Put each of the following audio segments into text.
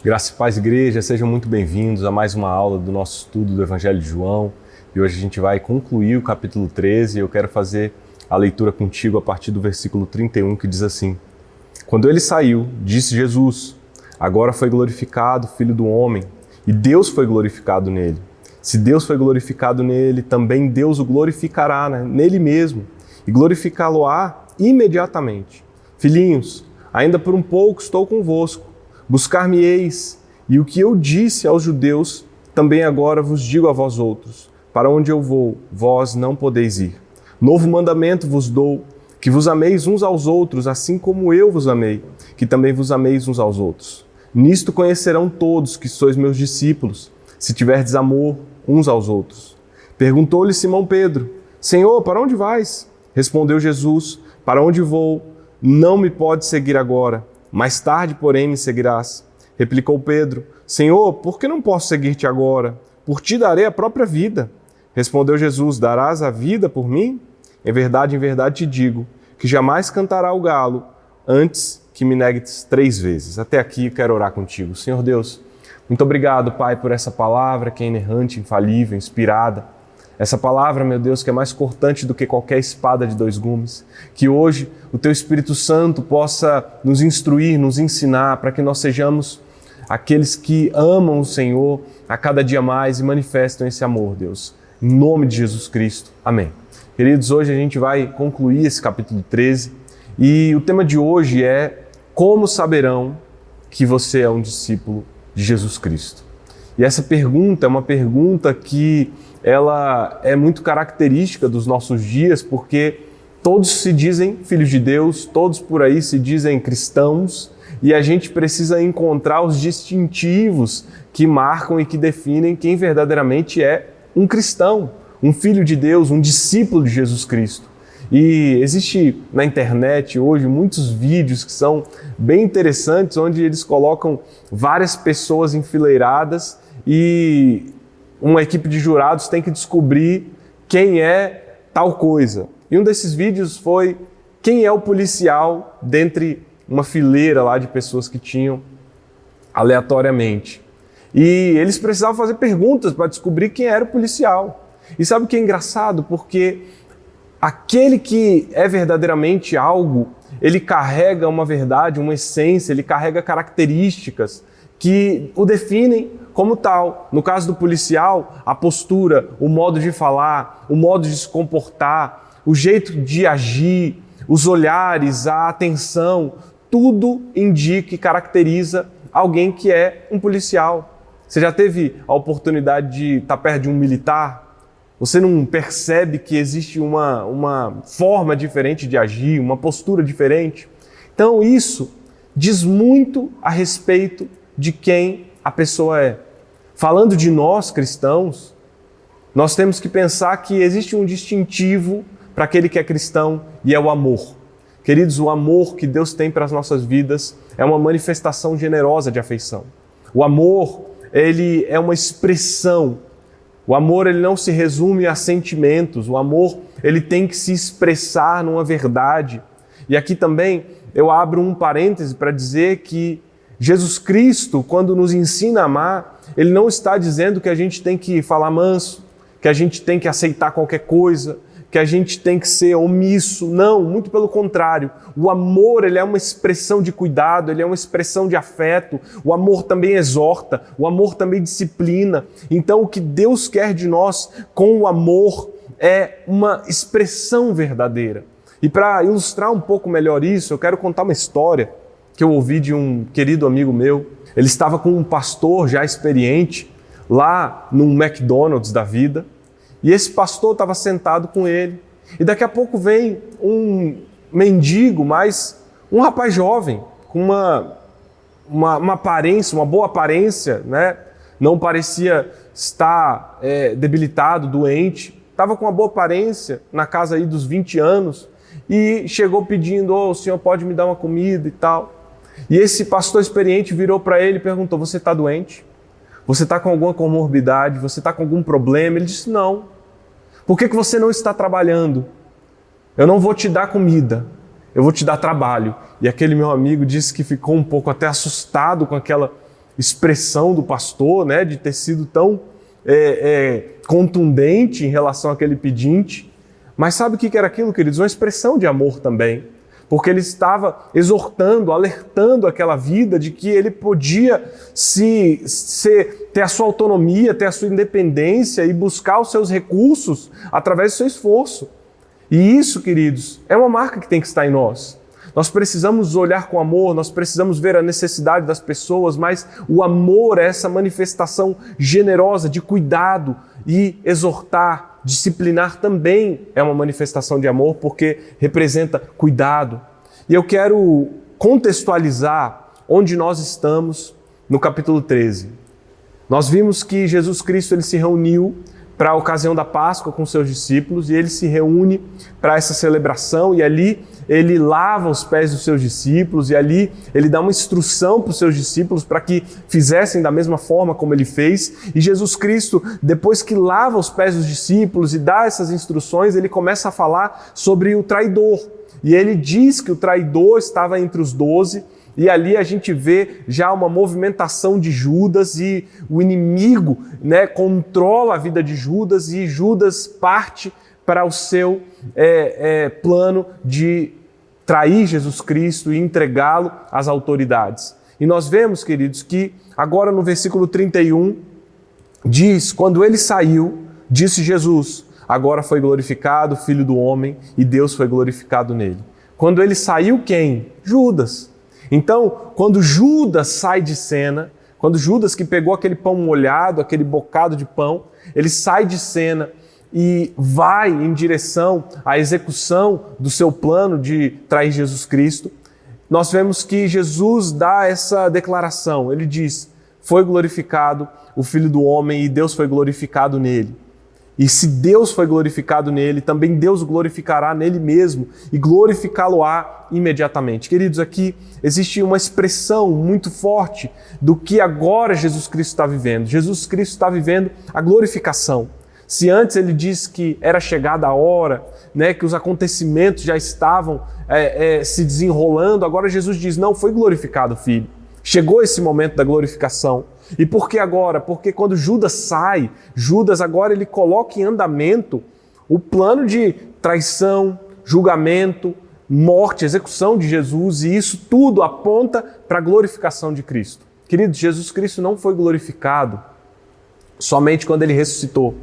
Graça e paz, igreja, sejam muito bem-vindos a mais uma aula do nosso estudo do Evangelho de João. E hoje a gente vai concluir o capítulo 13 e eu quero fazer a leitura contigo a partir do versículo 31, que diz assim: Quando ele saiu, disse Jesus: Agora foi glorificado o Filho do Homem, e Deus foi glorificado nele. Se Deus foi glorificado nele, também Deus o glorificará nele mesmo, e glorificá-lo-á imediatamente. Filhinhos, ainda por um pouco estou convosco. Buscar-me-eis, e o que eu disse aos judeus, também agora vos digo a vós outros: para onde eu vou, vós não podeis ir. Novo mandamento vos dou, que vos ameis uns aos outros, assim como eu vos amei, que também vos ameis uns aos outros. Nisto conhecerão todos que sois meus discípulos, se tiverdes amor uns aos outros. Perguntou-lhe Simão Pedro: Senhor, para onde vais? Respondeu Jesus: Para onde vou, não me podes seguir agora. Mais tarde, porém, me seguirás. Replicou Pedro: Senhor, por que não posso seguir-te agora? Por ti darei a própria vida. Respondeu Jesus: Darás a vida por mim? Em verdade te digo, que jamais cantará o galo antes que me negues 3 vezes. Até aqui quero orar contigo. Senhor Deus, muito obrigado, Pai, por essa palavra que é inerrante, infalível, inspirada. Essa palavra, meu Deus, que é mais cortante do que qualquer espada de 2 gumes. Que hoje o Teu Espírito Santo possa nos instruir, nos ensinar, para que nós sejamos aqueles que amam o Senhor a cada dia mais e manifestam esse amor, Deus. Em nome de Jesus Cristo. Amém. Queridos, hoje a gente vai concluir esse capítulo 13 e o tema de hoje é: como saberão que você é um discípulo de Jesus Cristo? E essa pergunta é uma pergunta que ela é muito característica dos nossos dias, porque todos se dizem filhos de Deus, todos por aí se dizem cristãos, e a gente precisa encontrar os distintivos que marcam e que definem quem verdadeiramente é um cristão, um filho de Deus, um discípulo de Jesus Cristo. E existe na internet hoje muitos vídeos que são bem interessantes, onde eles colocam várias pessoas enfileiradas e uma equipe de jurados tem que descobrir quem é tal coisa. E um desses vídeos foi quem é o policial dentre uma fileira lá de pessoas que tinham aleatoriamente. E eles precisavam fazer perguntas para descobrir quem era o policial. E sabe o que é engraçado? Porque aquele que é verdadeiramente algo, ele carrega uma verdade, uma essência, ele carrega características que o definem como tal. No caso do policial, a postura, o modo de falar, o modo de se comportar, o jeito de agir, os olhares, a atenção, tudo indica e caracteriza alguém que é um policial. Você já teve a oportunidade de estar perto de um militar? Você não percebe que existe uma forma diferente de agir, uma postura diferente? Então isso diz muito a respeito de quem a pessoa é. Falando de nós cristãos, nós temos que pensar que existe um distintivo para aquele que é cristão e é o amor. Queridos, o amor que Deus tem para as nossas vidas é uma manifestação generosa de afeição. O amor, ele é uma expressão. O amor, ele não se resume a sentimentos. O amor, ele tem que se expressar numa verdade. E aqui também eu abro um parêntese para dizer que Jesus Cristo, quando nos ensina a amar, Ele não está dizendo que a gente tem que falar manso, que a gente tem que aceitar qualquer coisa, que a gente tem que ser omisso. Não, muito pelo contrário. O amor, ele é uma expressão de cuidado, ele é uma expressão de afeto. O amor também exorta, o amor também disciplina. Então, o que Deus quer de nós com o amor é uma expressão verdadeira. E para ilustrar um pouco melhor isso, eu quero contar uma história que eu ouvi de um querido amigo meu. Ele estava com um pastor já experiente lá num McDonald's da vida, e esse pastor estava sentado com ele, e daqui a pouco vem um mendigo, mas um rapaz jovem, com uma aparência, uma boa aparência, né? Não parecia estar debilitado, doente, estava com uma boa aparência, na casa aí dos 20 anos, e chegou pedindo: o senhor pode me dar uma comida e tal. E esse pastor experiente virou para ele e perguntou: você está doente? Você está com alguma comorbidade? Você está com algum problema? Ele disse: não. Por que você não está trabalhando? Eu não vou te dar comida, eu vou te dar trabalho. E aquele meu amigo disse que ficou um pouco até assustado com aquela expressão do pastor, né, de ter sido tão contundente em relação àquele pedinte. Mas sabe o que era aquilo, queridos? Uma expressão de amor também. Porque ele estava exortando, alertando aquela vida de que ele podia ter a sua autonomia, ter a sua independência e buscar os seus recursos através do seu esforço. E isso, queridos, é uma marca que tem que estar em nós. Nós precisamos olhar com amor, nós precisamos ver a necessidade das pessoas, mas o amor é essa manifestação generosa de cuidado e exortar, disciplinar também é uma manifestação de amor, porque representa cuidado. E eu quero contextualizar onde nós estamos no capítulo 13. Nós vimos que Jesus Cristo ele se reuniu para a ocasião da Páscoa com seus discípulos, e ele se reúne para essa celebração, e ali ele lava os pés dos seus discípulos, e ali ele dá uma instrução para os seus discípulos para que fizessem da mesma forma como ele fez. E Jesus Cristo, depois que lava os pés dos discípulos e dá essas instruções, ele começa a falar sobre o traidor. E ele diz que o traidor estava entre os 12, e ali a gente vê já uma movimentação de Judas, e o inimigo, né, controla a vida de Judas, e Judas parte para o seu plano de trair Jesus Cristo e entregá-lo às autoridades. E nós vemos, queridos, que agora no versículo 31 diz: quando ele saiu, disse Jesus, agora foi glorificado o Filho do Homem e Deus foi glorificado nele. Quando ele saiu, quem? Judas. Então, quando Judas sai de cena, quando Judas, que pegou aquele pão molhado, aquele bocado de pão, ele sai de cena e vai em direção à execução do seu plano de trair Jesus Cristo, nós vemos que Jesus dá essa declaração. Ele diz: foi glorificado o Filho do Homem e Deus foi glorificado nele. E se Deus foi glorificado nele, também Deus o glorificará nele mesmo e glorificá-lo-á imediatamente. Queridos, aqui existe uma expressão muito forte do que agora Jesus Cristo está vivendo. Jesus Cristo está vivendo a glorificação. Se antes ele diz que era chegada a hora, né, que os acontecimentos já estavam se desenrolando, agora Jesus diz: não, foi glorificado o Filho. Chegou esse momento da glorificação. E por que agora? Porque quando Judas sai, Judas agora ele coloca em andamento o plano de traição, julgamento, morte, execução de Jesus, e isso tudo aponta para a glorificação de Cristo. Queridos, Jesus Cristo não foi glorificado somente quando ele ressuscitou,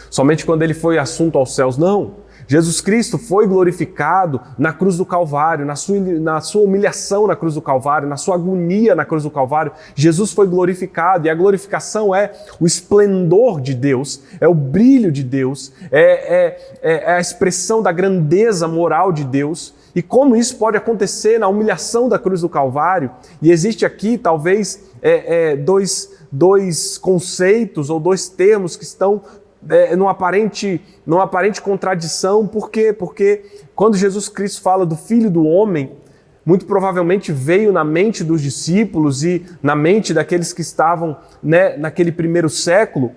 somente quando ele foi assunto aos céus, não. Jesus Cristo foi glorificado na cruz do Calvário, na sua humilhação na cruz do Calvário, na sua agonia na cruz do Calvário. Jesus foi glorificado, e a glorificação é o esplendor de Deus, é o brilho de Deus, é a expressão da grandeza moral de Deus. E como isso pode acontecer na humilhação da cruz do Calvário? E existe aqui talvez dois conceitos ou dois termos que estão numa aparente contradição. Por quê? Porque quando Jesus Cristo fala do Filho do Homem, muito provavelmente veio na mente dos discípulos e na mente daqueles que estavam, né, naquele primeiro século,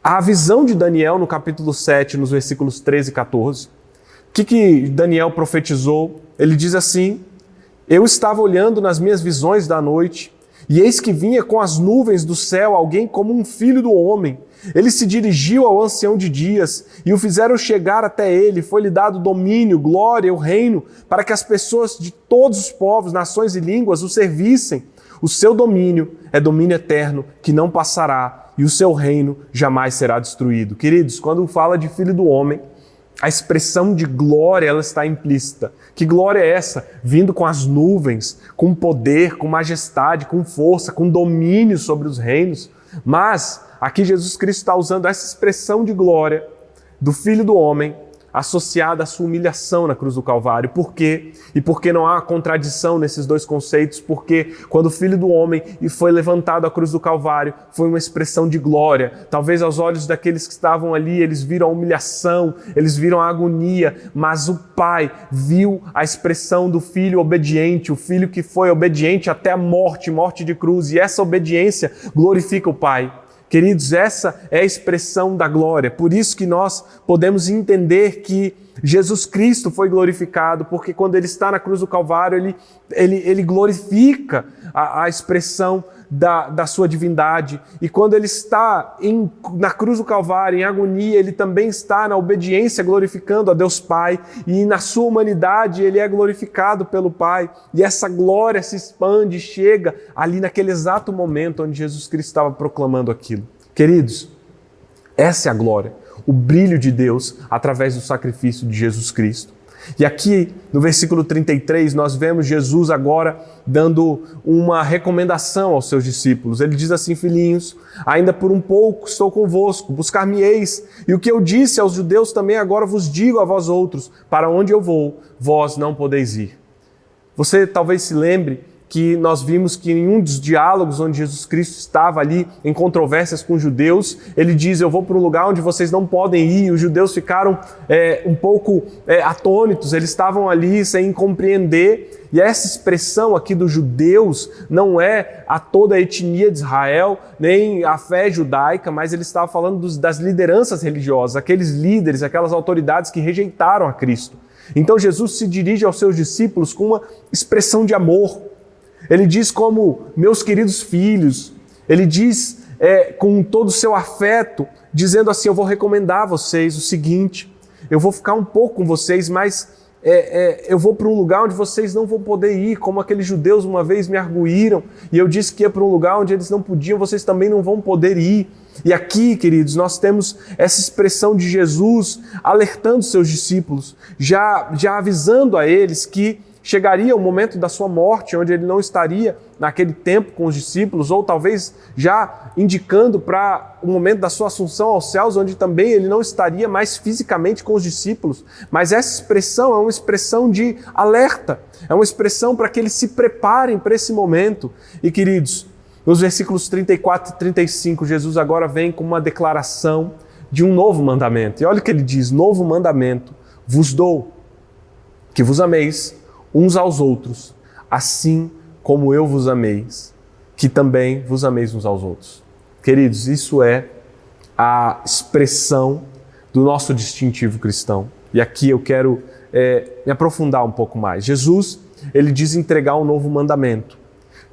a visão de Daniel no capítulo 7, nos versículos 13 e 14. O que Daniel profetizou? Ele diz assim: eu estava olhando nas minhas visões da noite, e eis que vinha com as nuvens do céu alguém como um filho do homem. Ele se dirigiu ao ancião de dias e o fizeram chegar até ele. Foi-lhe dado domínio, glória, o reino, para que as pessoas de todos os povos, nações e línguas o servissem. O seu domínio é domínio eterno, que não passará, e o seu reino jamais será destruído. Queridos, quando fala de Filho do Homem, a expressão de glória, ela está implícita. Que glória é essa? Vindo com as nuvens, com poder, com majestade, com força, com domínio sobre os reinos. Mas aqui Jesus Cristo está usando essa expressão de glória do Filho do Homem associada à sua humilhação na cruz do Calvário. Por quê? E porque não há contradição nesses dois conceitos? Porque quando o Filho do Homem foi levantado à cruz do Calvário, foi uma expressão de glória. Talvez aos olhos daqueles que estavam ali, eles viram a humilhação, eles viram a agonia, mas o Pai viu a expressão do Filho obediente, o Filho que foi obediente até a morte de cruz, e essa obediência glorifica o Pai. Queridos, essa é a expressão da glória. Por isso que nós podemos entender que Jesus Cristo foi glorificado, porque quando ele está na cruz do Calvário, ele glorifica a expressão da sua divindade. E quando ele está na cruz do Calvário, em agonia, ele também está na obediência, glorificando a Deus Pai. E na sua humanidade, ele é glorificado pelo Pai. E essa glória se expande, chega ali naquele exato momento onde Jesus Cristo estava proclamando aquilo. Queridos, essa é a glória, o brilho de Deus através do sacrifício de Jesus Cristo. E aqui no versículo 33 nós vemos Jesus agora dando uma recomendação aos seus discípulos. Ele diz assim: filhinhos, ainda por um pouco estou convosco, buscar-me-eis, e o que eu disse aos judeus também agora vos digo a vós outros, para onde eu vou, vós não podeis ir. Você talvez se lembre que nós vimos que em um dos diálogos onde Jesus Cristo estava ali em controvérsias com os judeus, ele diz: eu vou para um lugar onde vocês não podem ir. E os judeus ficaram um pouco atônitos, eles estavam ali sem compreender. E essa expressão aqui dos judeus não é a toda a etnia de Israel, nem a fé judaica, mas ele estava falando das lideranças religiosas, aqueles líderes, aquelas autoridades que rejeitaram a Cristo. Então Jesus se dirige aos seus discípulos com uma expressão de amor. Ele diz como meus queridos filhos, ele diz com todo o seu afeto, dizendo assim: eu vou recomendar a vocês o seguinte, eu vou ficar um pouco com vocês, mas eu vou para um lugar onde vocês não vão poder ir, como aqueles judeus uma vez me arguíram, e eu disse que ia para um lugar onde eles não podiam, vocês também não vão poder ir. E aqui, queridos, nós temos essa expressão de Jesus alertando seus discípulos, já avisando a eles que chegaria o momento da sua morte, onde ele não estaria naquele tempo com os discípulos, ou talvez já indicando para o momento da sua assunção aos céus, onde também ele não estaria mais fisicamente com os discípulos. Mas essa expressão é uma expressão de alerta, é uma expressão para que eles se preparem para esse momento. E queridos, nos versículos 34 e 35, Jesus agora vem com uma declaração de um novo mandamento. E olha o que ele diz: novo mandamento vos dou, que vos ameis uns aos outros, assim como eu vos ameis, que também vos ameis uns aos outros. Queridos, isso é a expressão do nosso distintivo cristão. E aqui eu quero me aprofundar um pouco mais. Jesus, ele diz entregar um novo mandamento.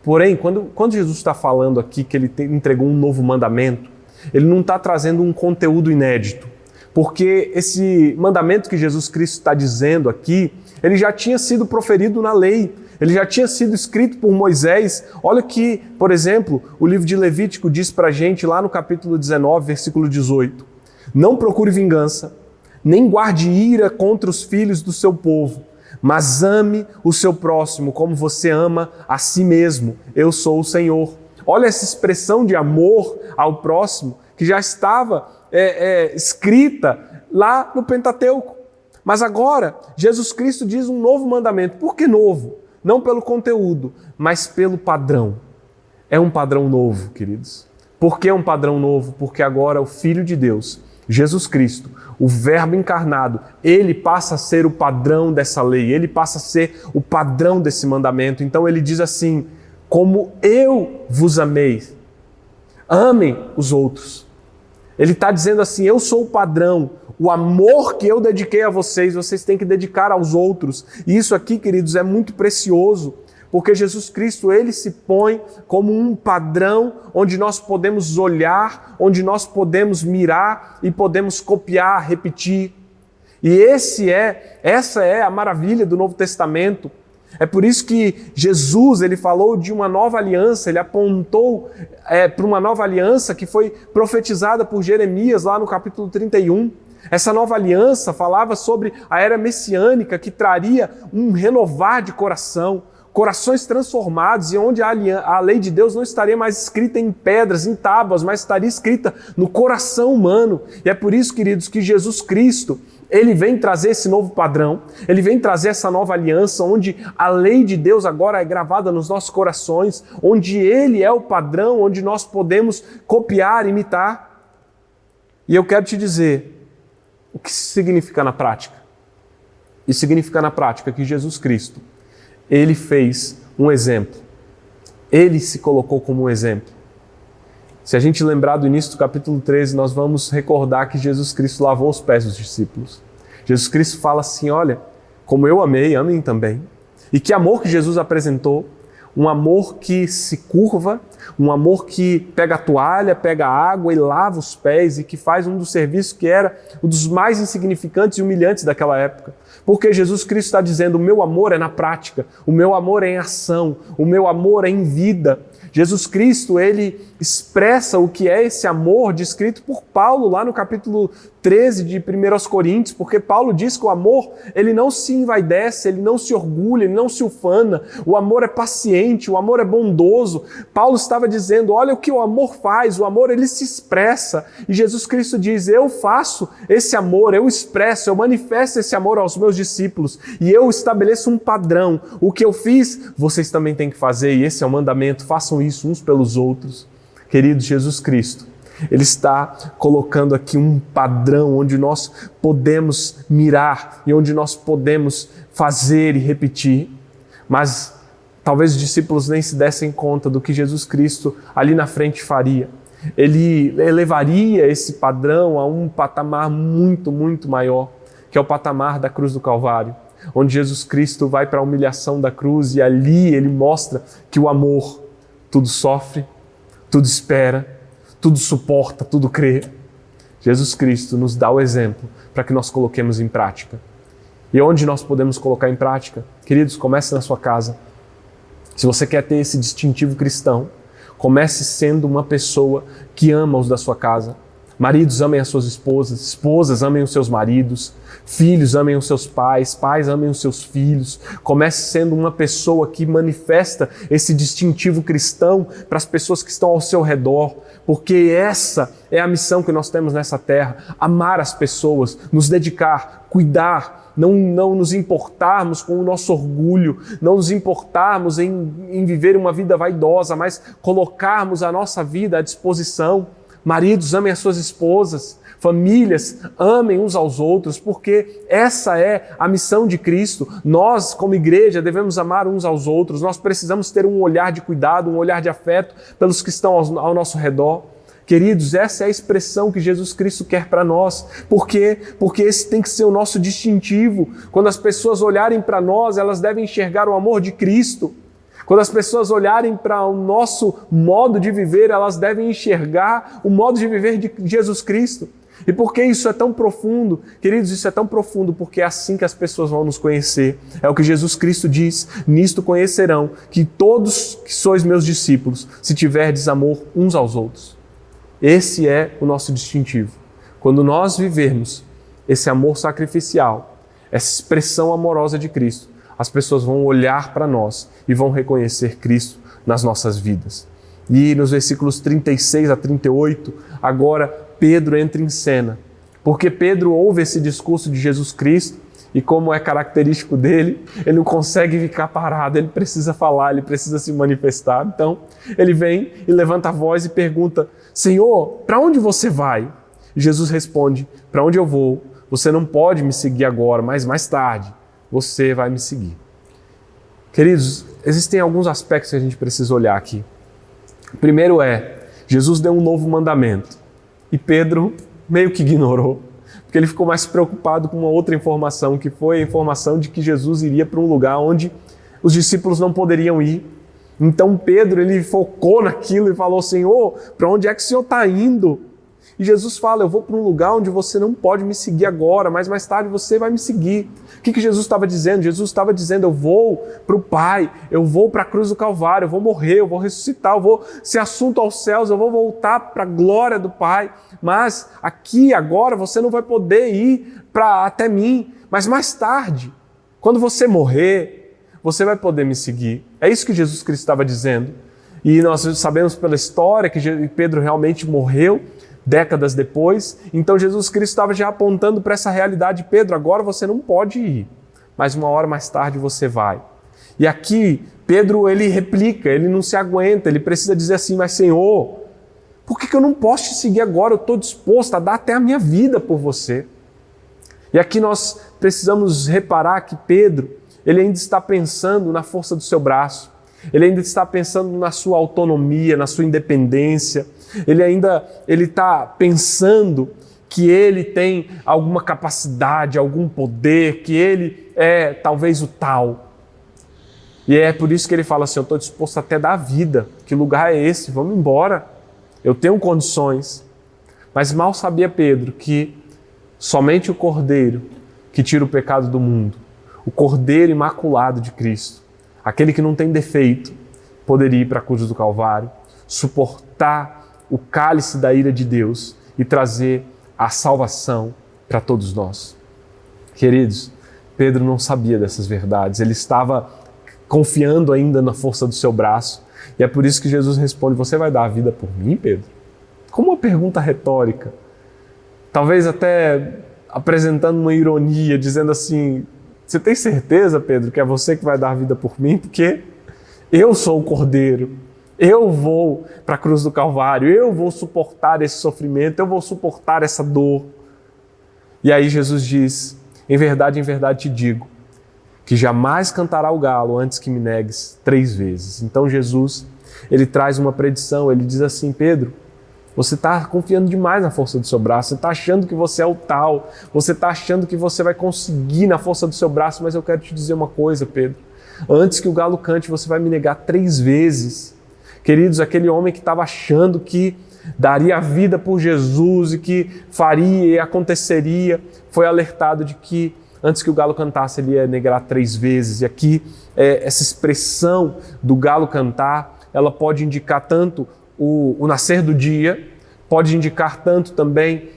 Porém, quando Jesus está falando aqui que ele entregou um novo mandamento, ele não está trazendo um conteúdo inédito. Porque esse mandamento que Jesus Cristo está dizendo aqui, ele já tinha sido proferido na lei, ele já tinha sido escrito por Moisés. Olha que, por exemplo, o livro de Levítico diz para a gente lá no capítulo 19, versículo 18: não procure vingança, nem guarde ira contra os filhos do seu povo, mas ame o seu próximo como você ama a si mesmo. Eu sou o Senhor. Olha essa expressão de amor ao próximo que já estava escrita lá no Pentateuco. Mas agora, Jesus Cristo diz um novo mandamento. Por que novo? Não pelo conteúdo, mas pelo padrão. É um padrão novo, queridos. Por que é um padrão novo? Porque agora o Filho de Deus, Jesus Cristo, o Verbo encarnado, ele passa a ser o padrão dessa lei, ele passa a ser o padrão desse mandamento. Então ele diz assim: como eu vos amei, amem os outros. Ele está dizendo assim: eu sou o padrão, o amor que eu dediquei a vocês, vocês têm que dedicar aos outros. E isso aqui, queridos, é muito precioso, porque Jesus Cristo, ele se põe como um padrão onde nós podemos olhar, onde nós podemos mirar e podemos copiar, repetir. E essa é a maravilha do Novo Testamento. É por isso que Jesus, ele falou de uma nova aliança, ele apontou para uma nova aliança que foi profetizada por Jeremias lá no capítulo 31. Essa nova aliança falava sobre a era messiânica que traria um renovar de coração, corações transformados, e onde a lei de Deus não estaria mais escrita em pedras, em tábuas, mas estaria escrita no coração humano. E é por isso, queridos, que Jesus Cristo, ele vem trazer esse novo padrão, ele vem trazer essa nova aliança, onde a lei de Deus agora é gravada nos nossos corações, onde ele é o padrão, onde nós podemos copiar, imitar. E eu quero te dizer o que isso significa na prática. Isso significa na prática que Jesus Cristo, ele fez um exemplo. Ele se colocou como um exemplo. Se a gente lembrar do início do capítulo 13, nós vamos recordar que Jesus Cristo lavou os pés dos discípulos. Jesus Cristo fala assim: olha, como eu amei, amem também. E que amor que Jesus apresentou, um amor que se curva, um amor que pega a toalha, pega a água e lava os pés e que faz um dos serviços que era um dos mais insignificantes e humilhantes daquela época. Porque Jesus Cristo está dizendo, o meu amor é na prática, o meu amor é em ação, o meu amor é em vida. Jesus Cristo, ele expressa o que é esse amor descrito por Paulo lá no capítulo 13 de 1 Coríntios, porque Paulo diz que o amor, ele não se envaidece, ele não se orgulha, ele não se ufana, o amor é paciente, o amor é bondoso. Paulo estava dizendo, olha o que o amor faz, o amor ele se expressa, e Jesus Cristo diz, eu faço esse amor, eu expresso, eu manifesto esse amor aos meus discípulos, e eu estabeleço um padrão, o que eu fiz, vocês também têm que fazer, e esse é o mandamento, façam isso uns pelos outros. Querido, Jesus Cristo, ele está colocando aqui um padrão onde nós podemos mirar e onde nós podemos fazer e repetir. Mas talvez os discípulos nem se dessem conta do que Jesus Cristo ali na frente faria. Ele elevaria esse padrão a um patamar muito, muito maior, que é o patamar da cruz do Calvário, onde Jesus Cristo vai para a humilhação da cruz e ali ele mostra que o amor tudo sofre, tudo espera, tudo suporta, tudo crê. Jesus Cristo nos dá o exemplo para que nós coloquemos em prática. E onde nós podemos colocar em prática? Queridos, comece na sua casa. Se você quer ter esse distintivo cristão, comece sendo uma pessoa que ama os da sua casa. Maridos, amem as suas esposas, esposas, amem os seus maridos, filhos, amem os seus pais, pais, amem os seus filhos. Comece sendo uma pessoa que manifesta esse distintivo cristão para as pessoas que estão ao seu redor, porque essa é a missão que nós temos nessa terra, amar as pessoas, nos dedicar, cuidar, não nos importarmos com o nosso orgulho, não nos importarmos em viver uma vida vaidosa, mas colocarmos a nossa vida à disposição. Maridos, amem as suas esposas. Famílias, amem uns aos outros, porque essa é a missão de Cristo. Nós, como igreja, devemos amar uns aos outros. Nós precisamos ter um olhar de cuidado, um olhar de afeto pelos que estão ao nosso redor. Queridos, essa é a expressão que Jesus Cristo quer para nós. Por quê? Porque esse tem que ser o nosso distintivo. Quando as pessoas olharem para nós, elas devem enxergar o amor de Cristo. Quando as pessoas olharem para o nosso modo de viver, elas devem enxergar o modo de viver de Jesus Cristo. E por que isso é tão profundo? Queridos, isso é tão profundo porque é assim que as pessoas vão nos conhecer. É o que Jesus Cristo diz, nisto conhecerão que todos que sois meus discípulos, se tiverdes amor uns aos outros. Esse é o nosso distintivo. Quando nós vivermos esse amor sacrificial, essa expressão amorosa de Cristo, as pessoas vão olhar para nós e vão reconhecer Cristo nas nossas vidas. E nos versículos 36 a 38, agora Pedro entra em cena, porque Pedro ouve esse discurso de Jesus Cristo e, como é característico dele, ele não consegue ficar parado, ele precisa falar, ele precisa se manifestar. Então, ele vem e levanta a voz e pergunta, Senhor, para onde você vai? E Jesus responde, para onde eu vou? Você não pode me seguir agora, mas mais tarde você vai me seguir. Queridos, existem alguns aspectos que a gente precisa olhar aqui. O primeiro é, Jesus deu um novo mandamento e Pedro meio que ignorou, porque ele ficou mais preocupado com uma outra informação, que foi a informação de que Jesus iria para um lugar onde os discípulos não poderiam ir. Então Pedro, ele focou naquilo e falou, Senhor, para onde é que o Senhor está indo? E Jesus fala, eu vou para um lugar onde você não pode me seguir agora, mas mais tarde você vai me seguir. O que Jesus estava dizendo? Jesus estava dizendo, eu vou para o Pai, eu vou para a cruz do Calvário, eu vou morrer, eu vou ressuscitar, eu vou ser assunto aos céus, eu vou voltar para a glória do Pai. Mas aqui, agora, você não vai poder ir até mim. Mas mais tarde, quando você morrer, você vai poder me seguir. É isso que Jesus Cristo estava dizendo. E nós sabemos pela história que Pedro realmente morreu, décadas depois, então Jesus Cristo estava já apontando para essa realidade. Pedro, agora você não pode ir, mas uma hora mais tarde você vai. E aqui, Pedro, ele replica, ele não se aguenta, ele precisa dizer assim, mas Senhor, por que eu não posso te seguir agora? Eu estou disposto a dar até a minha vida por você. E aqui nós precisamos reparar que Pedro, ele ainda está pensando na força do seu braço, ele ainda está pensando na sua autonomia, na sua independência, ele está pensando que ele tem alguma capacidade, algum poder, que ele é talvez o tal. E é por isso que ele fala assim, eu estou disposto até a dar a vida. Que lugar é esse? Vamos embora. Eu tenho condições. Mas mal sabia Pedro que somente o Cordeiro que tira o pecado do mundo, o Cordeiro imaculado de Cristo, aquele que não tem defeito, poderia ir para a cruz do Calvário, suportar o cálice da ira de Deus e trazer a salvação para todos nós. Queridos, Pedro não sabia dessas verdades, ele estava confiando ainda na força do seu braço, e é por isso que Jesus responde, você vai dar a vida por mim, Pedro? Como uma pergunta retórica, talvez até apresentando uma ironia, dizendo assim, você tem certeza, Pedro, que é você que vai dar a vida por mim? Porque eu sou o Cordeiro, eu vou para a cruz do Calvário, eu vou suportar esse sofrimento, eu vou suportar essa dor. E aí Jesus diz, em verdade te digo, que jamais cantará o galo antes que me negues 3 vezes. Então Jesus, ele traz uma predição, ele diz assim, Pedro, você está confiando demais na força do seu braço, você está achando que você é o tal, você está achando que você vai conseguir na força do seu braço, mas eu quero te dizer uma coisa, Pedro. Antes que o galo cante, você vai me negar 3 vezes. Queridos, aquele homem que estava achando que daria a vida por Jesus e que faria e aconteceria, foi alertado de que antes que o galo cantasse, ele ia negar 3 vezes. E aqui, essa expressão do galo cantar, ela pode indicar tanto o nascer do dia, pode indicar tanto também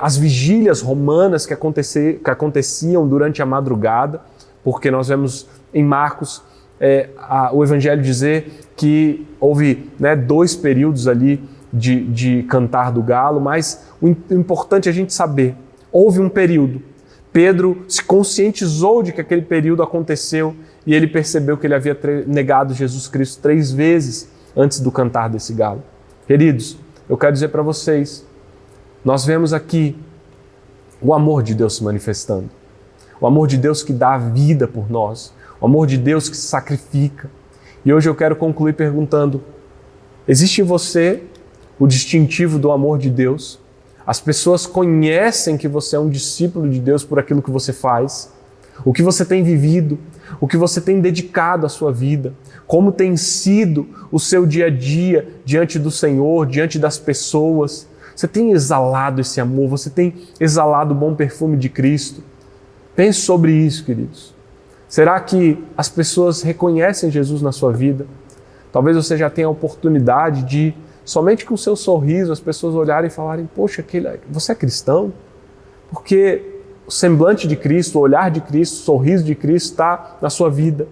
as vigílias romanas que aconteciam durante a madrugada, porque nós vemos em Marcos o Evangelho dizer que houve 2 períodos ali de cantar do galo, mas o importante é a gente saber, houve um período, Pedro se conscientizou de que aquele período aconteceu e ele percebeu que ele havia negado Jesus Cristo 3 vezes antes do cantar desse galo. Queridos, eu quero dizer para vocês, nós vemos aqui o amor de Deus se manifestando, o amor de Deus que dá a vida por nós, o amor de Deus que se sacrifica. E hoje eu quero concluir perguntando, existe em você o distintivo do amor de Deus? As pessoas conhecem que você é um discípulo de Deus por aquilo que você faz, o que você tem vivido, o que você tem dedicado à sua vida, como tem sido o seu dia a dia diante do Senhor, diante das pessoas. Você tem exalado esse amor, você tem exalado o bom perfume de Cristo. Pense sobre isso, queridos. Será que as pessoas reconhecem Jesus na sua vida? Talvez você já tenha a oportunidade de, somente com o seu sorriso, as pessoas olharem e falarem, poxa, você é cristão? Porque o semblante de Cristo, o olhar de Cristo, o sorriso de Cristo está na sua vida.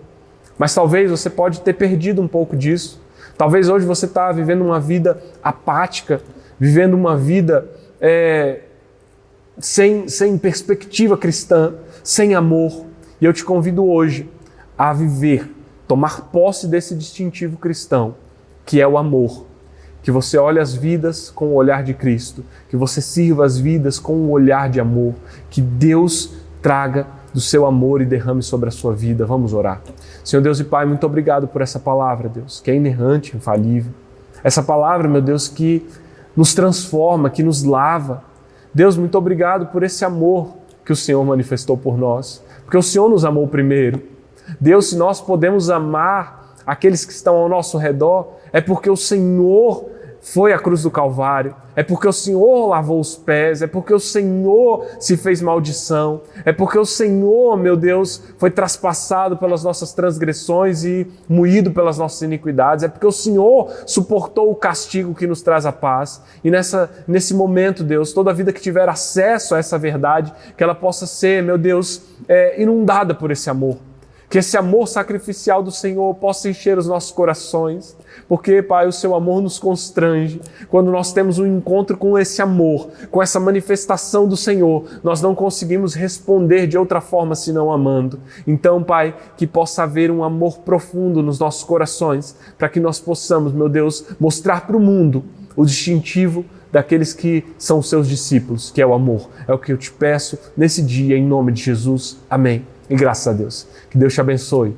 Mas talvez você pode ter perdido um pouco disso. Talvez hoje você está vivendo uma vida apática, vivendo uma vida sem perspectiva cristã, sem amor. E eu te convido hoje a viver, tomar posse desse distintivo cristão, que é o amor. Que você olhe as vidas com o olhar de Cristo, que você sirva as vidas com um olhar de amor, que Deus traga do seu amor e derrame sobre a sua vida. Vamos orar. Senhor Deus e Pai, muito obrigado por essa palavra, Deus, que é inerrante, infalível. Essa palavra, meu Deus, que nos transforma, que nos lava. Deus, muito obrigado por esse amor que o Senhor manifestou por nós, porque o Senhor nos amou primeiro. Deus, se nós podemos amar aqueles que estão ao nosso redor, é porque o Senhor foi à cruz do Calvário, é porque o Senhor lavou os pés, é porque o Senhor se fez maldição, é porque o Senhor, meu Deus, foi traspassado pelas nossas transgressões e moído pelas nossas iniquidades, é porque o Senhor suportou o castigo que nos traz a paz. E nesse momento, Deus, toda vida que tiver acesso a essa verdade, que ela possa ser, meu Deus, inundada por esse amor. Que esse amor sacrificial do Senhor possa encher os nossos corações, porque, Pai, o Seu amor nos constrange. Quando nós temos um encontro com esse amor, com essa manifestação do Senhor, nós não conseguimos responder de outra forma senão amando. Então, Pai, que possa haver um amor profundo nos nossos corações, para que nós possamos, meu Deus, mostrar para o mundo o distintivo daqueles que são Seus discípulos, que é o amor. É o que eu te peço nesse dia, em nome de Jesus. Amém. E graças a Deus. Que Deus te abençoe.